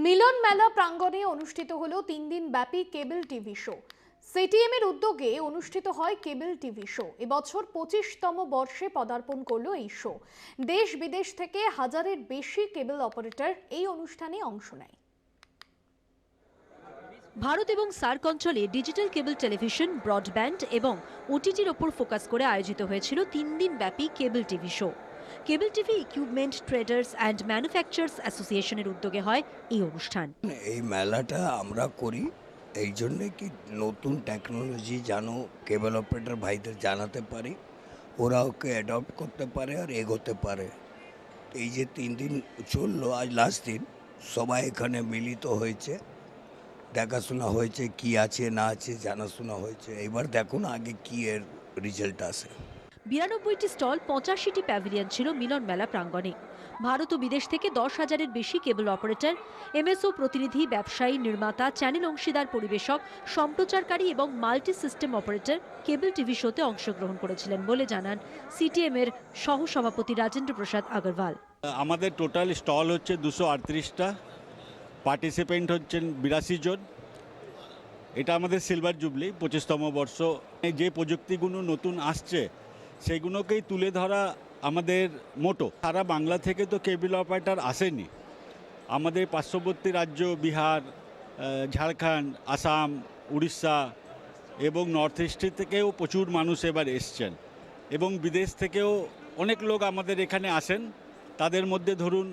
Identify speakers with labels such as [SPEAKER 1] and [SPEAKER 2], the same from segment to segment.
[SPEAKER 1] মিলন মেলা প্রাঙ্গণে অনুষ্ঠিত হলো 3 দিন ব্যাপী কেবল টিভি শো। সিটিএম এর উদ্যোগে অনুষ্ঠিত হয় কেবল টিভি শো। এবছর 25তম বর্ষে পদার্পণ করলো এই শো। দেশ বিদেশ থেকে হাজারের বেশি কেবল অপারেটর এই অনুষ্ঠানে অংশ নেয়।
[SPEAKER 2] ভারত এবং সার্ক অঞ্চলে ডিজিটাল কেবল টেলিভিশন, ব্রডব্যান্ড এবং ওটিটির ওপর ফোকাস করে আয়োজিত হয়েছিল 3 দিন ব্যাপী cable TV show. Cable TV equipment traders and manufacturers অ্যাসোসিয়েশনের উদ্যোগে হয় এই অনুষ্ঠান।
[SPEAKER 3] এই মেলাটা আমরা করি এই জন্যে কি নতুন টেকনোলজি যেন কেবল অপারেটর ভাইদের জানাতে পারি, ওরা ওকে অ্যাডপ্ট করতে পারে আর এগোতে পারে। এই যে 3 দিন চললো, আজ লাস্ট দিন, সবাই এখানে মিলিত হয়েছে, দেখাশোনা হয়েছে, কি আছে না আছে জানাশোনা হয়েছে। এবার দেখুন আগে কি এর রেজাল্ট আসে।
[SPEAKER 2] 92টি স্টল, 85টি প্যাভিলিয়ন ছিল মিলন মেলা প্রাঙ্গণে। ভারত ও বিদেশ থেকে 10,000-এর বেশি কেবল অপারেটর, এমএসও প্রতিনিধি, ব্যবসায়ী, নির্মাতা, চ্যানেল অংশীদার, পরিবেশক, সম্প্রচারকারী এবং multi system operator cable TV শোতে অংশগ্রহণ করেছিলেন বলে জানান সিটিএম এর সহসভাপতি রাজেন্দ্র প্রসাদ আগরওয়াল।
[SPEAKER 4] আমাদের টোটাল স্টল হচ্ছে 238টা, পার্টিসিপেন্ট হচ্ছেন 82 জন। এটা আমাদের সিলভার জুবলি, 25তম বর্ষ। যে প্রযুক্তিগুলো নতুন আসছে সেগুলোকেই তুলে ধরা আমাদের মোটো। সারা বাংলা থেকে তো কেবল অপারেটর আসেনি, আমাদের পার্শ্ববর্তী রাজ্য বিহার, ঝাড়খণ্ড, আসাম, উড়িষ্যা এবং নর্থ ইস্ট থেকেও প্রচুর মানুষ এবার এসছেন এবং বিদেশ থেকেও অনেক লোক আমাদের এখানে আসেন। তাদের মধ্যে ধরুন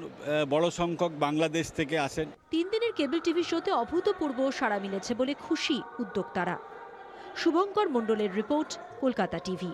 [SPEAKER 4] বড় সংখ্যক বাংলাদেশ থেকে আসেন।
[SPEAKER 2] 3 দিনের কেবল টিভি শোতে অভূতপূর্ব সাড়া মিলেছে বলে খুশি উদ্যোক্তারা। শুভঙ্কর মণ্ডলের রিপোর্ট, কলকাতা টিভি।